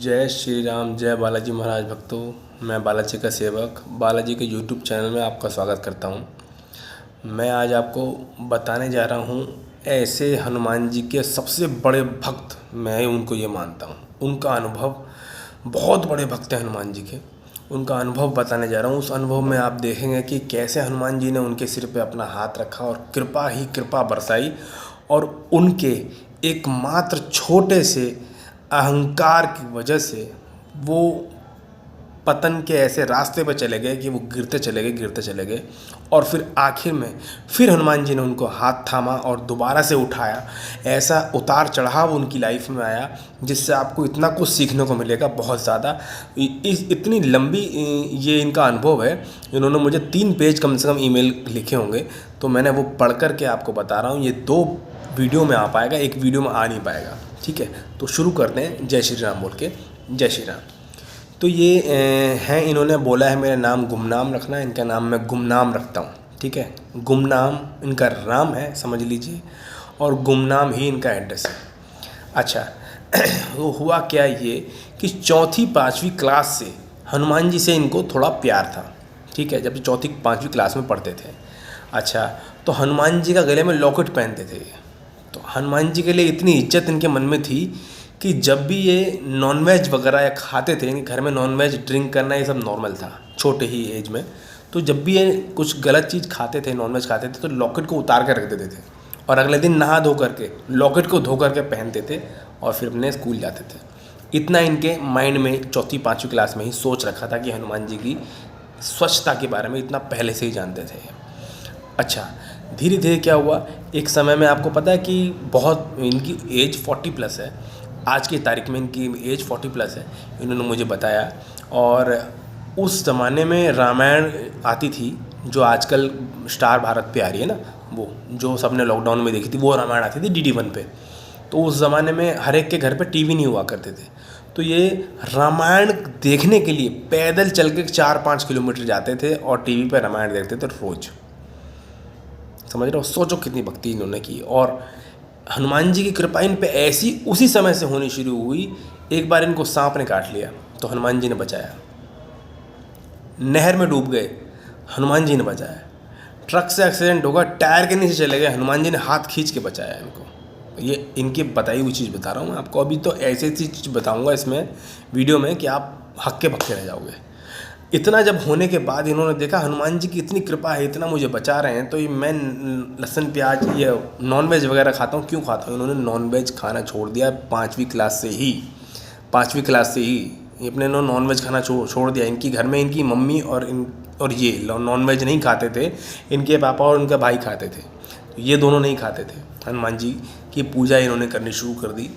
जय श्री राम, जय बालाजी महाराज भक्तों। मैं बालाजी का सेवक बालाजी के यूट्यूब चैनल में आपका स्वागत करता हूं। मैं आज आपको बताने जा रहा हूं ऐसे हनुमान जी के सबसे बड़े भक्त, मैं उनको ये मानता हूं। उनका अनुभव, बहुत बड़े भक्त हैं हनुमान जी के, उनका अनुभव बताने जा रहा हूं। उस अनुभव में आप देखेंगे कि कैसे हनुमान जी ने उनके सिर पे अपना हाथ रखा और कृपा ही कृपा बरसाई, और उनके एकमात्र छोटे से अहंकार की वजह से वो पतन के ऐसे रास्ते पर चले गए कि वो गिरते चले गए। और फिर आखिर में फिर हनुमान जी ने उनको हाथ थामा और दोबारा से उठाया। ऐसा उतार चढ़ाव उनकी लाइफ में आया जिससे आपको इतना कुछ सीखने को मिलेगा, बहुत ज़्यादा। इतनी लंबी ये इनका अनुभव है। इन्होंने मुझे 3 पेज कम से कम ईमेल लिखे होंगे, तो मैंने वो पढ़ कर के आपको बता रहा हूँ। ये 2 वीडियो में आ पाएगा, एक वीडियो में आ नहीं पाएगा, ठीक है। तो शुरू करते हैं जय श्री राम बोल के। जय श्री राम। तो ये हैं, इन्होंने बोला है मेरा नाम गुमनाम रखना, इनका नाम मैं गुमनाम रखता हूँ, ठीक है। गुमनाम इनका राम है, समझ लीजिए, और गुमनाम ही इनका एड्रेस है। अच्छा, वो हुआ क्या ये कि 4वीं-5वीं क्लास से हनुमान जी से इनको थोड़ा प्यार था, ठीक है, जब 4वीं-5वीं क्लास में पढ़ते थे। अच्छा, तो हनुमान जी का गले में लॉकेट पहनते थे। तो हनुमान जी के लिए इतनी इज्जत इनके मन में थी कि जब भी ये नॉनवेज वगैरह या खाते थे, इनके घर में नॉनवेज ड्रिंक करना ये सब नॉर्मल था छोटे ही एज में। तो जब भी ये कुछ गलत चीज़ खाते थे, नॉनवेज खाते थे, तो लॉकेट को उतार कर रख देते थे और अगले दिन नहा धो करके लॉकेट को धो करके पहनते थे और फिर अपने स्कूल जाते थे। इतना इनके माइंड में 4वीं-5वीं क्लास में ही सोच रखा था कि हनुमान जी की स्वच्छता के बारे में इतना पहले से ही जानते थे। अच्छा, धीरे धीरे क्या हुआ, एक समय में आपको पता है कि बहुत इनकी एज 40 प्लस है। आज की तारीख में इनकी एज 40 प्लस है, इन्होंने मुझे बताया। और उस ज़माने में रामायण आती थी, जो आजकल स्टार भारत पे आ रही है ना, वो जो सबने लॉकडाउन में देखी थी, वो रामायण आती थी DD1 पे। तो उस ज़माने में हर एक के घर पे टीवी नहीं हुआ करते थे, तो ये रामायण देखने के लिए पैदल चल के 4-5 किलोमीटर जाते थे और टीवी पे रामायण देखते थे रोज़। समझ रहे हो, सोचो कितनी भक्ति इन्होंने की। और हनुमान जी की कृपा इन पे ऐसी उसी समय से होनी शुरू हुई। एक बार इनको सांप ने काट लिया तो हनुमान जी ने बचाया। नहर में डूब गए, हनुमान जी ने बचाया। ट्रक से एक्सीडेंट होगा, टायर के नीचे चले गए, हनुमान जी ने हाथ खींच के बचाया इनको। ये इनकी बताई हुई चीज़ बता रहा हूँ मैं आपको। अभी तो ऐसी चीज़ बताऊँगा इसमें वीडियो में कि आप हक्के बक्के रह जाओगे। इतना जब होने के बाद इन्होंने देखा हनुमान जी की इतनी कृपा है, इतना मुझे बचा रहे हैं, तो ये मैं लहसुन प्याज ये नॉनवेज वगैरह खाता हूँ। क्यों खाता हूँ? इन्होंने नॉनवेज खाना छोड़ दिया 5वीं क्लास से ही। 5वीं क्लास से ही अपने नॉनवेज खाना छोड़ दिया। इनकी घर में इनकी मम्मी और ये नॉनवेज नहीं खाते थे, इनके पापा और इनका भाई खाते थे, ये दोनों नहीं खाते थे। हनुमान जी की पूजा इन्होंने करनी शुरू कर दी।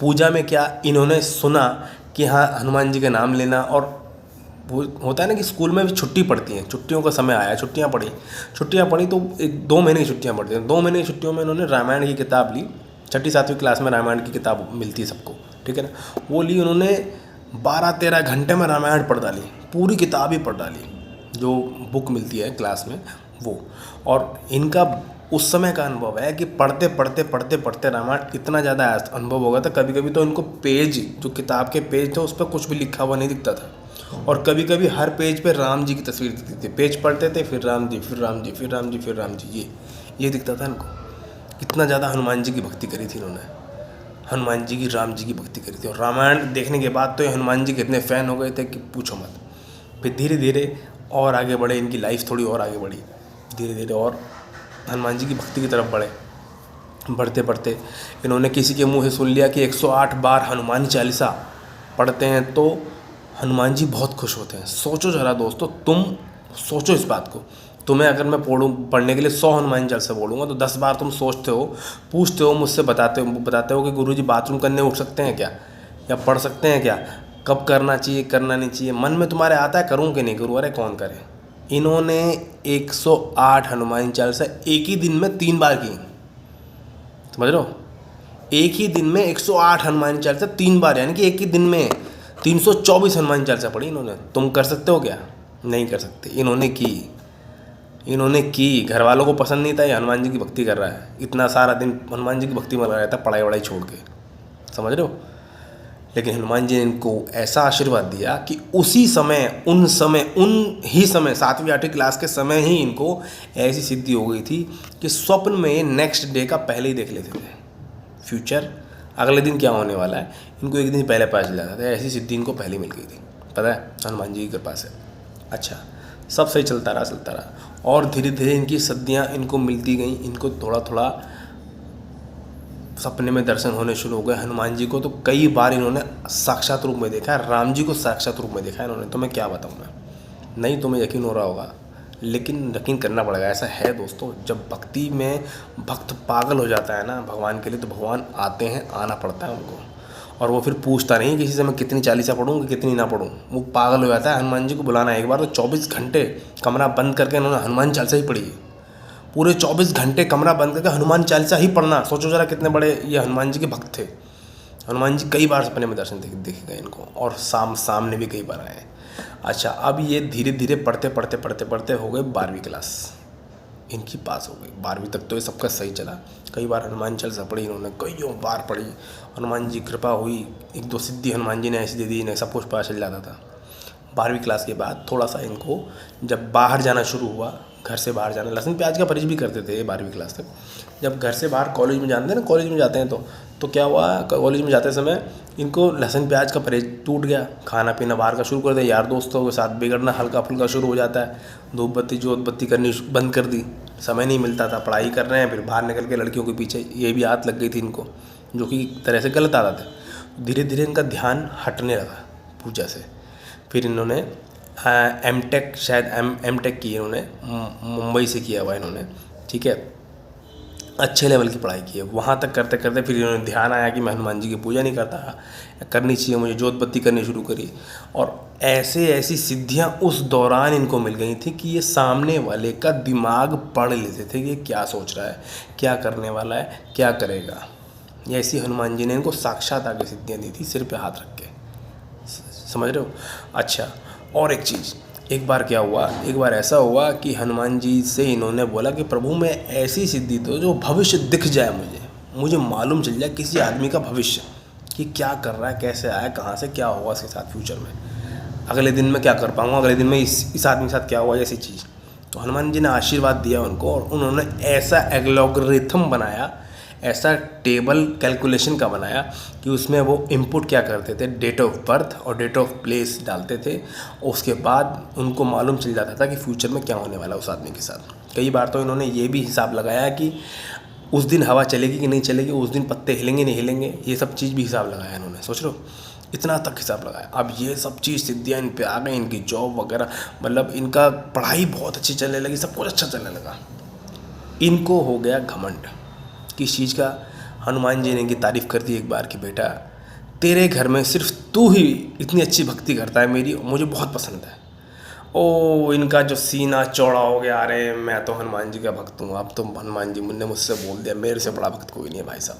पूजा में क्या, इन्होंने सुना कि हाँ हनुमान जी का नाम लेना, और वो होता है ना कि स्कूल में भी छुट्टी पड़ती है, छुट्टियों का समय आया, छुट्टियां पड़ी तो 2 महीने की छुट्टियां पड़ती हैं। 2 महीने की छुट्टियों में इन्होंने रामायण की किताब ली। 6वीं-7वीं क्लास में रामायण की किताब मिलती है सबको, ठीक है ना। वो ली उन्होंने, 12-13 घंटे में रामायण पढ़ डाली, पूरी किताब ही पढ़ डाली, जो बुक मिलती है क्लास में वो। और इनका उस समय का अनुभव है कि पढ़ते रामायण इतना ज़्यादा अनुभव हो गया था। कभी कभी तो इनको पेज, जो किताब के पेज थे, उस पर कुछ भी लिखा हुआ नहीं दिखता था, और कभी कभी हर पेज पे राम जी की तस्वीर दिखती थी। पेज पढ़ते थे, फिर राम जी, फिर राम जी, फिर राम जी, फिर राम जी, ये दिखता था इनको। इतना ज़्यादा हनुमान जी की भक्ति करी थी इन्होंने, हनुमान जी की, राम जी की भक्ति करी थी। और रामायण देखने के बाद तो ये हनुमान जी के इतने फ़ैन हो गए थे कि पूछो मत। फिर धीरे धीरे और आगे बढ़े, इनकी लाइफ थोड़ी और आगे बढ़ी, धीरे धीरे और हनुमान जी की भक्ति की तरफ बढ़ते बढ़ते इन्होंने किसी के मुँह से सुन लिया कि 108 बार हनुमान चालीसा पढ़ते हैं तो हनुमान जी बहुत खुश होते हैं। सोचो ज़रा दोस्तों, तुम सोचो इस बात को। तुम्हें अगर मैं पढ़ने के लिए 100 हनुमान चालीसा बोलूँगा तो 10 बार तुम सोचते हो, पूछते हो मुझसे, बताते हो कि गुरुजी बाथरूम करने उठ सकते हैं क्या, या पढ़ सकते हैं क्या, कब करना चाहिए, करना नहीं चाहिए। मन में तुम्हारे आता है करूँ कि नहीं करूँ, अरे कौन करे। इन्होंने 108 हनुमान चालीसा एक ही दिन में 3 बार की, समझ लो, एक ही दिन में 108 हनुमान चालीसा 3 बार, यानी कि एक ही दिन में 324 हनुमान चालीसा पढ़ी इन्होंने। तुम कर सकते हो क्या? नहीं कर सकते। इन्होंने की। घर वालों को पसंद नहीं था ये हनुमान जी की भक्ति कर रहा है, इतना सारा दिन हनुमान जी की भक्ति में लगा रहता, पढ़ाई वढ़ाई छोड़ के, समझ रहे हो। लेकिन हनुमान जी ने इनको ऐसा आशीर्वाद दिया कि उसी समय उन ही समय 7वीं 8वीं क्लास के समय ही इनको ऐसी सिद्धि हो गई थी कि स्वप्न में नेक्स्ट डे का पहले ही देख लेते थे, फ्यूचर अगले दिन क्या होने वाला है इनको एक दिन पहले पता चल जाता था। ऐसी सिद्धि इनको पहले मिल गई थी, पता है, हनुमान जी की कृपा से। अच्छा, सब सही चलता रहा और धीरे धीरे इनकी सिद्धियाँ इनको मिलती गई। इनको थोड़ा थोड़ा सपने में दर्शन होने शुरू हो गए। हनुमान जी को तो कई बार इन्होंने साक्षात रूप में देखा है, राम जी को साक्षात रूप में देखा है इन्होंने। तो मैं क्या बताऊँ, मैं नहीं तुम्हें यकीन हो रहा होगा, लेकिन यकीन करना पड़ेगा। ऐसा है दोस्तों, जब भक्ति में भक्त पागल हो जाता है ना भगवान के लिए, तो भगवान आते हैं, आना पड़ता है उनको। और वो फिर पूछता नहीं किसी से मैं कितनी चालीसा पढ़ूँ कि कितनी ना पढ़ूँ, वो पागल हो जाता है। हनुमान जी को बुलाना एक बार तो 24 घंटे कमरा बंद करके इन्होंने हनुमान चालीसा ही पढ़ी है। पूरे 24 घंटे कमरा बंद करके हनुमान चालीसा ही पढ़ना, सोचो जरा कितने बड़े ये हनुमान जी के भक्त थे। हनुमान जी कई बार सपने में दर्शन दिखे गए इनको, और सामने भी कई बार आए। अच्छा, अब ये धीरे धीरे पढ़ते हो गए 12वीं क्लास, इनकी पास हो गई 12वीं तक। तो ये सबका सही चला। कई बार हनुमान चालीसा पढ़ी इन्होंने, कईयों बार पढ़ी। हनुमान जी कृपा हुई, 1-2 सिद्धि हनुमान जी ने ऐसी दे दी, इन्हें सब कुछ पता चल जाता था। 12वीं क्लास के बाद थोड़ा सा इनको जब बाहर जाना शुरू हुआ, घर से बाहर जाना, लहसुन प्याज का परहेज भी करते थे 12वीं क्लास तक। जब घर से बाहर कॉलेज में जानते हैं ना, कॉलेज में जाते हैं तो क्या हुआ, कॉलेज में जाते समय इनको लहसुन प्याज का परहेज टूट गया। खाना पीना बाहर का शुरू कर दिया, यार दोस्तों के साथ बिगड़ना हल्का फुल्का शुरू हो जाता है। धूप बत्ती जोत बत्ती करनी बंद कर दी, समय नहीं मिलता था। पढ़ाई कर रहे हैं, फिर बाहर निकल के लड़कियों के पीछे, ये भी आदत लग गई थी इनको, जो कि एक तरह से गलत आदत है। धीरे धीरे इनका ध्यान हटने लगा पूजा से। फिर इन्होंने एमटेक, शायद एमटेक की इन्होंने, मुंबई से किया हुआ इन्होंने, ठीक है, अच्छे लेवल की पढ़ाई की है। वहाँ तक करते करते फिर इन्होंने ध्यान आया कि मैं हनुमान जी की पूजा नहीं करता, करनी चाहिए मुझे, जोत बत्ती करनी शुरू करी। और ऐसी सिद्धियाँ उस दौरान इनको मिल गई थी कि ये सामने वाले का दिमाग पढ़ लेते थे कि ये क्या सोच रहा है, क्या करने वाला है, क्या करेगा। ये ऐसी हनुमान जी ने इनको साक्षात आगे सिद्धियाँ दी थी, सिर पे हाथ रख के, समझ रहे हो। अच्छा, और एक चीज़, एक बार क्या हुआ, एक बार ऐसा हुआ कि हनुमान जी से इन्होंने बोला कि प्रभु मैं ऐसी सिद्धि दो जो भविष्य दिख जाए, मुझे मालूम चल जाए किसी आदमी का भविष्य, कि क्या कर रहा है, कैसे आया, कहाँ से, क्या होगा उसके साथ फ्यूचर में, अगले दिन में क्या कर पाऊँगा, अगले दिन में इस आदमी के साथ क्या हुआ, ऐसी चीज़। तो हनुमान जी ने आशीर्वाद दिया उनको, और उन्होंने ऐसा एल्गोरिथम बनाया, ऐसा टेबल कैलकुलेशन का बनाया कि उसमें वो इनपुट क्या करते थे, डेट ऑफ बर्थ और डेट ऑफ प्लेस डालते थे। उसके बाद उनको मालूम चल जाता था कि फ्यूचर में क्या होने वाला उस आदमी के साथ। कई बार तो इन्होंने ये भी हिसाब लगाया कि उस दिन हवा चलेगी कि नहीं चलेगी, उस दिन पत्ते हिलेंगे नहीं हिलेंगे, ये सब चीज़ भी हिसाब लगाया इन्होंने, सोच लो इतना तक हिसाब लगाया। अब ये सब चीज़ सिद्धियाँ इन पे आ गई, इनकी जॉब वगैरह, मतलब इनका पढ़ाई बहुत अच्छी चलने लगी, सब कुछ अच्छा चलने लगा। इनको हो गया घमंड, किस चीज़ का। हनुमान जी ने इनकी तारीफ़ कर दी एक बार कि बेटा तेरे घर में सिर्फ तू ही इतनी अच्छी भक्ति करता है मेरी, मुझे बहुत पसंद है। ओ, इनका जो सीना चौड़ा हो गया, अरे मैं तो हनुमान जी का भक्त हूँ। अब तो हनुमान जी ने मुझसे बोल दिया, मेरे से बड़ा भक्त कोई नहीं है भाई साहब,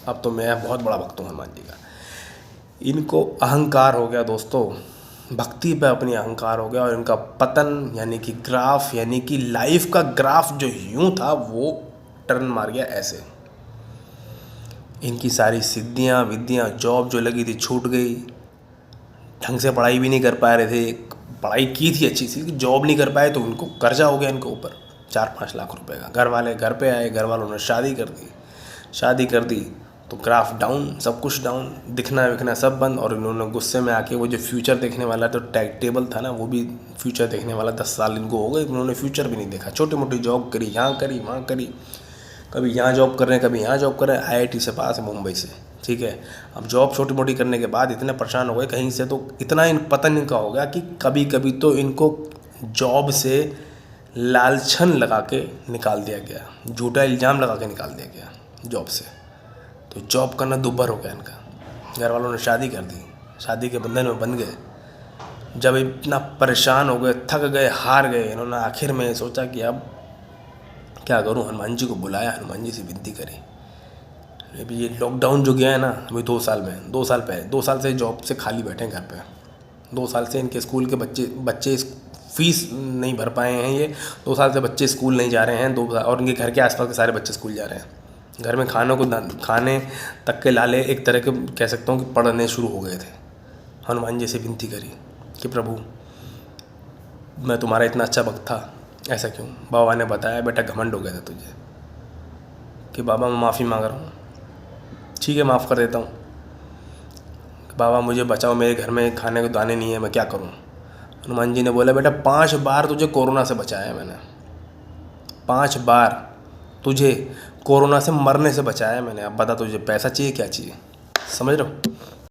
अब तो मैं बहुत बड़ा भक्त हूँ हनुमान जी का। इनको अहंकार हो गया दोस्तों, भक्ति पे अपनी अहंकार हो गया, और इनका पतन यानी कि ग्राफ, यानी कि लाइफ का ग्राफ जो यूँ था वो टर्न मार गया ऐसे। इनकी सारी सिद्धियाँ विद्याँ, जॉब जो लगी थी छूट गई, ढंग से पढ़ाई भी नहीं कर पा रहे थे, पढ़ाई की थी अच्छी सी, जॉब नहीं कर पाए तो उनको कर्जा हो गया इनके ऊपर 4-5 लाख रुपए का। घर वाले घर पे आए, घर वालों ने शादी कर दी तो ग्राफ डाउन, सब कुछ डाउन, दिखना विखना सब बंद। और इन्होंने गुस्से में आके वो जो फ्यूचर देखने वाला तो टेबल था ना, वो भी फ्यूचर देखने वाला 10 साल इनको हो गए, इन्होंने फ्यूचर भी नहीं देखा। छोटी मोटी जॉब करी, यहाँ करी वहाँ करी, कभी यहाँ जॉब कर रहे हैं, कभी यहाँ जॉब कर रहे हैं। IIT से पास है मुंबई से, ठीक है। अब जॉब छोटी मोटी करने के बाद इतने परेशान हो गए कहीं से, तो इतना पतन इनका हो गया कि कभी कभी तो इनको जॉब से लालछन लगा के निकाल दिया गया, झूठा इल्ज़ाम लगा के निकाल दिया गया जॉब से। तो जॉब करना दुभर हो गया इनका। घर वालों ने शादी कर दी, शादी के बंधन में बंध गए। जब इतना परेशान हो गए, थक गए, हार गए, इन्होंने आखिर में सोचा कि अब क्या करूं। हनुमान जी को बुलाया, हनुमान जी से विनती करी। अभी ये लॉकडाउन जो गया है ना, अभी 2 साल में, 2 साल पहले, 2 साल से जॉब से खाली बैठे हैं घर पे। 2 साल से इनके स्कूल के बच्चे फीस नहीं भर पाए हैं। ये 2 साल से बच्चे स्कूल नहीं जा रहे हैं, 2 साल, और इनके घर के आसपास के सारे बच्चे स्कूल जा रहे हैं। घर में खाने तक के लाले एक तरह के कह सकता हूँ कि पड़ने शुरू हो गए थे। हनुमान जी से विनती करी कि प्रभु, मैं तुम्हारा इतना अच्छा भक्त था, ऐसा क्यों? बाबा ने बताया, बेटा घमंड हो गया था तुझे, कि बाबा मैं माफ़ी मांग रहा हूँ। ठीक है, माफ़ कर देता हूँ। बाबा मुझे बचाओ, मेरे घर में खाने को दाने नहीं है, मैं क्या करूँ? हनुमान जी ने बोला, बेटा 5 बार तुझे कोरोना से बचाया है मैंने, 5 बार तुझे कोरोना से मरने से बचाया है मैंने। अब बता तुझे पैसा चाहिए क्या चाहिए? समझ रहे हो?